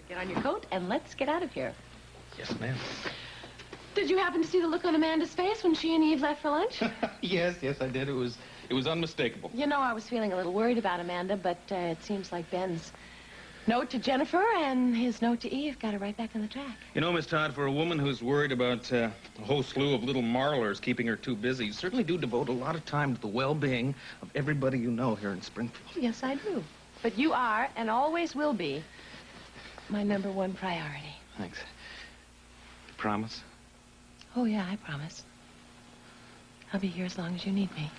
Get on your coat and let's get out of here. Yes, ma'am. Did you happen to see the look on Amanda's face when she and Eve left for lunch? Yes, I did. It was unmistakable. You know, I was feeling a little worried about Amanda, but it seems like Ben's note to Jennifer and his note to Eve got her right back on the track. You know, Miss Todd, for a woman who's worried about a whole slew of little marlers keeping her too busy, you certainly do devote a lot of time to the well-being of everybody you know here in Springfield. Yes, I do. But you are, and always will be, my #1 priority. Thanks. Promise? Oh, yeah, I promise. I'll be here as long as you need me.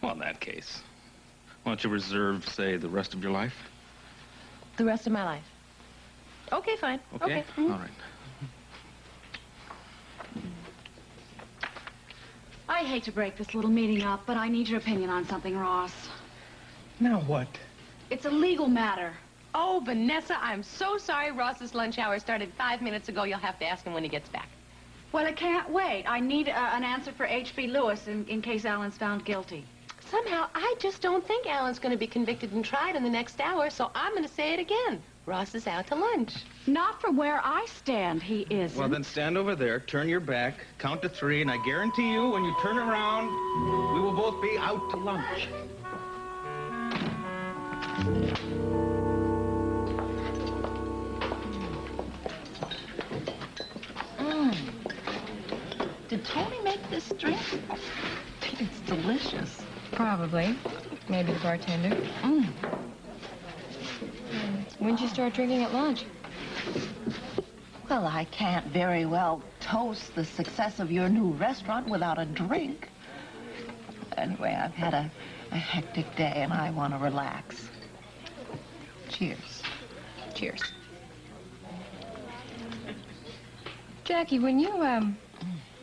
Well, in that case, why don't you reserve, say, the rest of your life? The rest of my life. Okay, fine. Okay? All right. I hate to break this little meeting up, but I need your opinion on something, Ross. Now what? It's a legal matter. Oh, Vanessa, I'm so sorry Ross's lunch hour started 5 minutes ago. You'll have to ask him when he gets back. Well, it can't wait. I need an answer for H.B. Lewis in case Alan's found guilty. Somehow, I just don't think Alan's going to be convicted and tried in the next hour, so I'm going to say it again. Ross is out to lunch. Not from where I stand, he isn't. Well, then stand over there, turn your back, count to 3, and I guarantee you, when you turn around, we will both be out to lunch. Did Tony make this drink? It's delicious. Probably. Maybe the bartender. When'd you start drinking at lunch? Well, I can't very well toast the success of your new restaurant without a drink. Anyway, I've had a hectic day and I want to relax. Cheers. Cheers. Jackie, when you,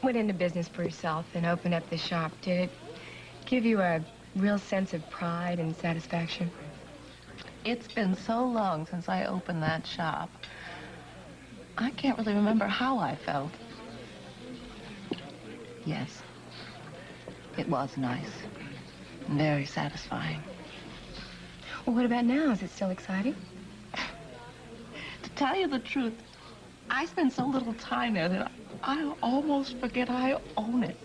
went into business for yourself and opened up the shop, did it give you a real sense of pride and satisfaction? It's been so long since I opened that shop. I can't really remember how I felt. Yes, it was nice. Very satisfying. Well, what about now? Is it still exciting? To tell you the truth, I spend so little time there that I almost forget I own it.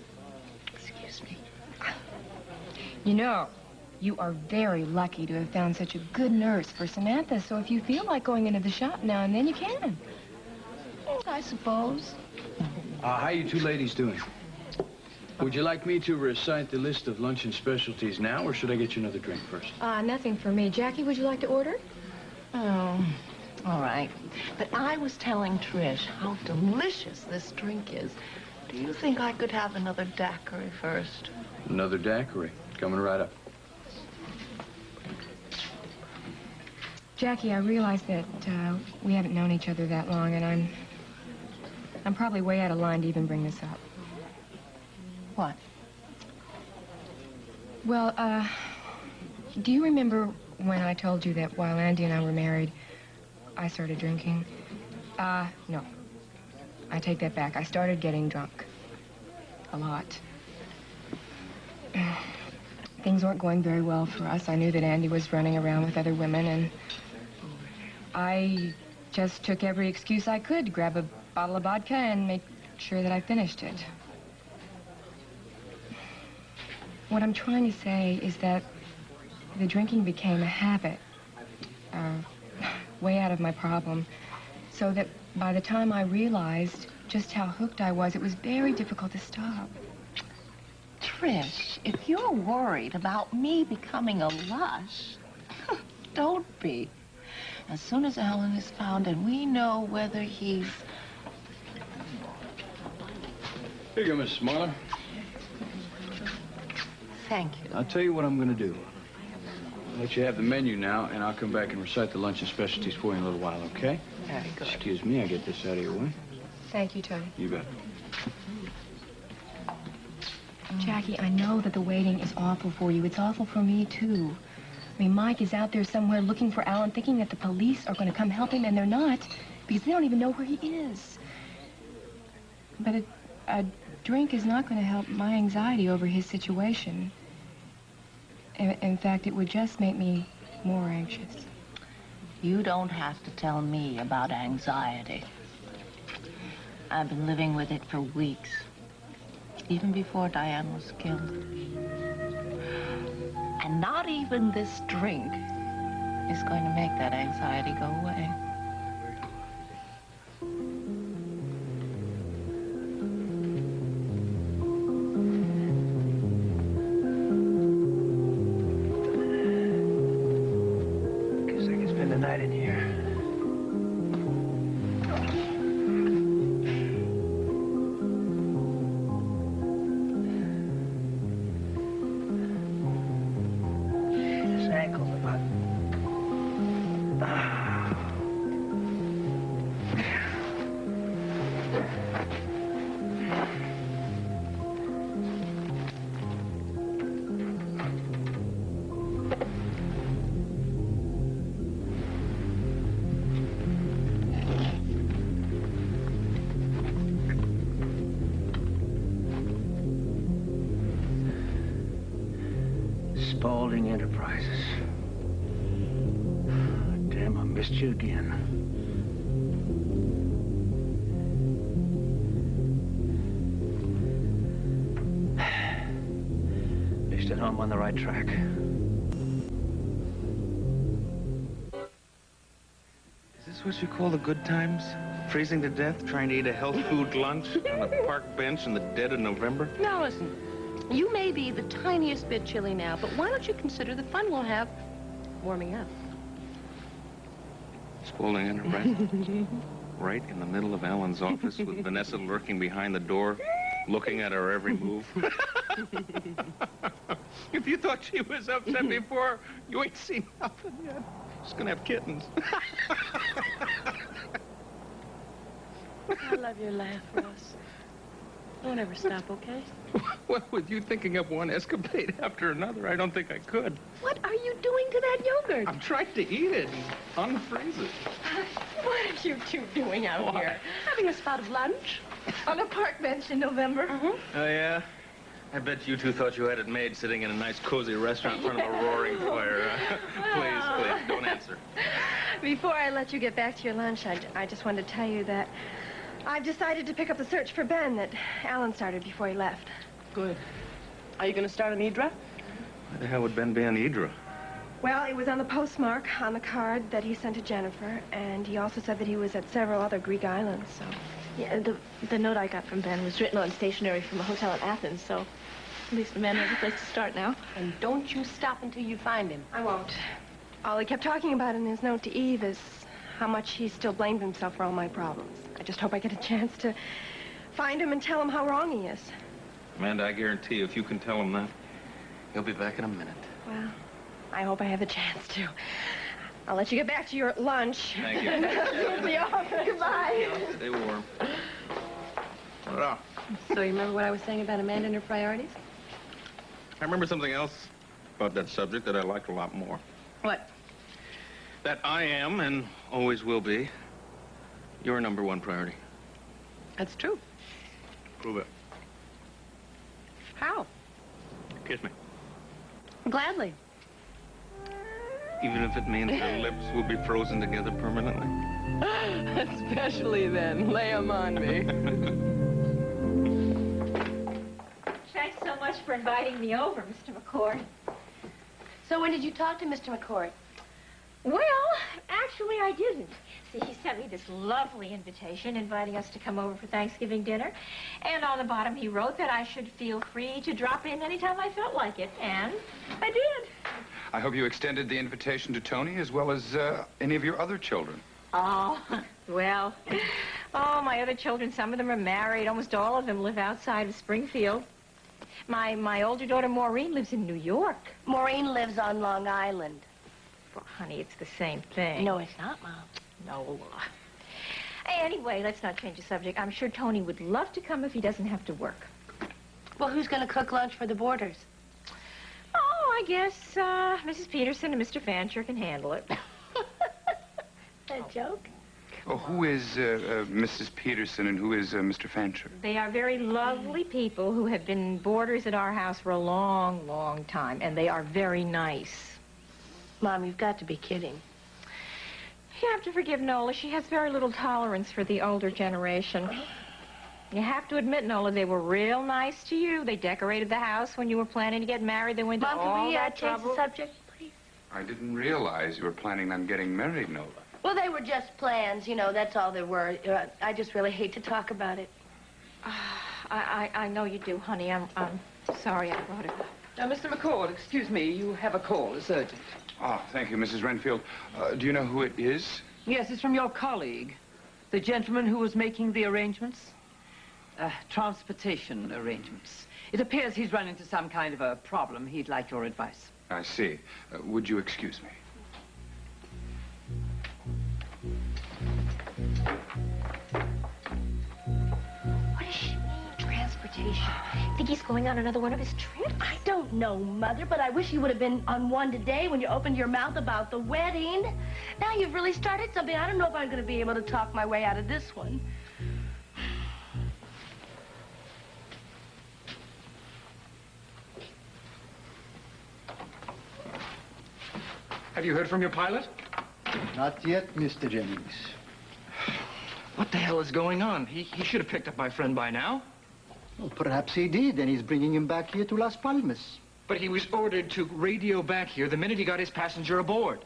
Excuse me. You know, you are very lucky to have found such a good nurse for Samantha, so if you feel like going into the shop now and then, you can. I suppose. How you two ladies doing? Would you like me to recite the list of luncheon specialties now, or should I get you another drink first? Nothing for me. Jackie, would you like to order? Oh, all right. But I was telling Trish how delicious this drink is. Do you think I could have another daiquiri first? Another daiquiri. Coming right up. Jackie, I realize that we haven't known each other that long, and I'm probably way out of line to even bring this up. What? Well, do you remember when I told you that while Andy and I were married, I started drinking? No. I take that back. I started getting drunk. A lot. Things weren't going very well for us. I knew that Andy was running around with other women, and I just took every excuse I could to grab a bottle of vodka and make sure that I finished it. What I'm trying to say is that the drinking became a habit, way out of my problem, so that by the time I realized just how hooked I was, it was very difficult to stop. Trish, if you're worried about me becoming a lush, don't be. As soon as Alan is found and we know whether he's... Here you go, Miss Smaller. Thank you. I'll tell you what I'm going to do. I'll let you have the menu now, and I'll come back and recite the luncheon specialties for you in a little while, okay? Very good. Excuse me, I get this out of your way. Thank you, Tony. You bet. Jackie, I know that the waiting is awful for you. It's awful for me, too. I mean, Mike is out there somewhere looking for Alan, thinking that the police are going to come help him, and they're not, because they don't even know where he is. But a drink is not going to help my anxiety over his situation. In fact, it would just make me more anxious. You don't have to tell me about anxiety. I've been living with it for weeks, even before Diane was killed. And not even this drink is going to make that anxiety go away. Guess I can spend the night in here. This ankle's about... Spaulding Enterprises. Damn, I missed you again. At least I know I'm on the right track. Is this what you call the good times? Freezing to death, trying to eat a health food lunch on a park bench in the dead of November? Now, listen. You may be the tiniest bit chilly now, but why don't you consider the fun we'll have warming up? Spaulding Enterprises. Right in the middle of Alan's office with Vanessa lurking behind the door, looking at our every move. If you thought she was upset before, you ain't seen nothing yet. She's gonna have kittens. I love your laugh, Ross. Don't ever stop, okay? Well, with you thinking up one escapade after another, I don't think I could. What are you doing to that yogurt? I'm trying to eat it and unfreeze it. What are you two doing out here? Having a spot of lunch? On a park bench in November? Oh, yeah? I bet you two thought you had it made sitting in a nice, cozy restaurant in front of a roaring fire. Please, don't answer. Before I let you get back to your lunch, I just wanted to tell you that I've decided to pick up the search for Ben that Alan started before he left. Good. Are you going to start on Idra? Why the hell would Ben be on Idra? Well, it was on the postmark on the card that he sent to Jennifer, and he also said that he was at several other Greek islands, so... Yeah, the note I got from Ben was written on stationery from a hotel in Athens, so at least the man has a place to start now. And don't you stop until you find him. I won't. All he kept talking about in his note to Eve is how much he still blamed himself for all my problems. I just hope I get a chance to find him and tell him how wrong he is. Amanda, I guarantee you, if you can tell him that, he'll be back in a minute. Well, I hope I have the chance to. I'll let you get back to your lunch. Thank you. The office. Goodbye. Stay warm. Ta-da. So you remember what I was saying about Amanda and her priorities? I remember something else about that subject that I liked a lot more. What? That I am, and always will be, your number one priority. That's true. Prove it. How? Kiss me. Gladly. Even if it means our lips will be frozen together permanently. Especially then. Lay 'em on me. Thanks so much for inviting me over, Mr. McCord. So when did you talk to Mr. McCord? Well, actually, I didn't. See, he sent me this lovely invitation inviting us to come over for Thanksgiving dinner. And on the bottom, he wrote that I should feel free to drop in anytime I felt like it. And I did. I hope you extended the invitation to Tony as well as any of your other children. Oh, well, oh, my other children, some of them are married. Almost all of them live outside of Springfield. My older daughter, Maureen, lives in New York. Maureen lives on Long Island. Well, honey, it's the same thing. No, it's not, Mom. No. Anyway, let's not change the subject. I'm sure Tony would love to come if he doesn't have to work. Well, who's going to cook lunch for the boarders? Oh, I guess Mrs. Peterson and Mr. Fancher can handle it. A joke? Oh, who is Mrs. Peterson and who is Mr. Fancher? They are very lovely people who have been boarders at our house for a long, long time, and they are very nice. Mom, you've got to be kidding. You have to forgive Nola. She has very little tolerance for the older generation. You have to admit, Nola, they were real nice to you. They decorated the house when you were planning to get married. They went to Mom, all can we that change trouble. the subject, please? I didn't realize you were planning on getting married, Nola. Well, they were just plans, you know, that's all there were. I just really hate to talk about it. I know you do, honey. I'm sorry I brought it up. Mr. McCall, excuse me. You have a call. It's urgent. Ah, thank you, Mrs. Renfield. Do you know who it is? Yes, it's from your colleague. The gentleman who was making the arrangements. Transportation arrangements. It appears he's run into some kind of a problem. He'd like your advice. I see. Would you excuse me? What does she mean, transportation? Think he's going on another one of his trips? I don't know, Mother, but I wish you would have been on one today when you opened your mouth about the wedding. Now you've really started something. I don't know if I'm going to be able to talk my way out of this one. Have you heard from your pilot? Not yet, Mr. Jennings. What the hell is going on? He should have picked up my friend by now. Well, perhaps he did, and he's bringing him back here to Las Palmas. But he was ordered to radio back here the minute he got his passenger aboard.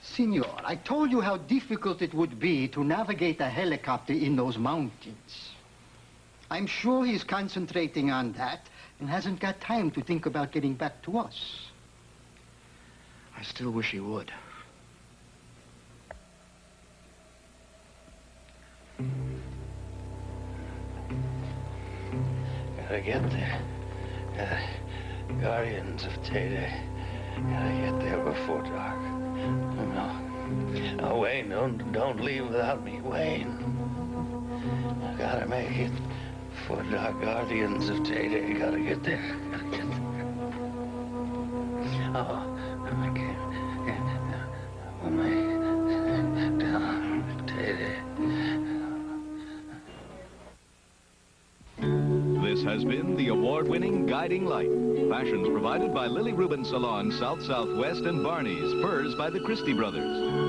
Senor, I told you how difficult it would be to navigate a helicopter in those mountains. I'm sure he's concentrating on that and hasn't got time to think about getting back to us. I still wish he would. Gotta get there. Guardians of Tay-Day. Gotta get there before dark. No, Wayne, don't leave without me, Wayne. I gotta make it before dark. Guardians of Tay-Day. Gotta get there. Gotta get there. Oh, I can't. Oh, my. Tay-Day. This has been the award-winning Guiding Light. Fashions provided by Lily Rubin Salon, South Southwest, and Barney's. Furs by the Christie Brothers.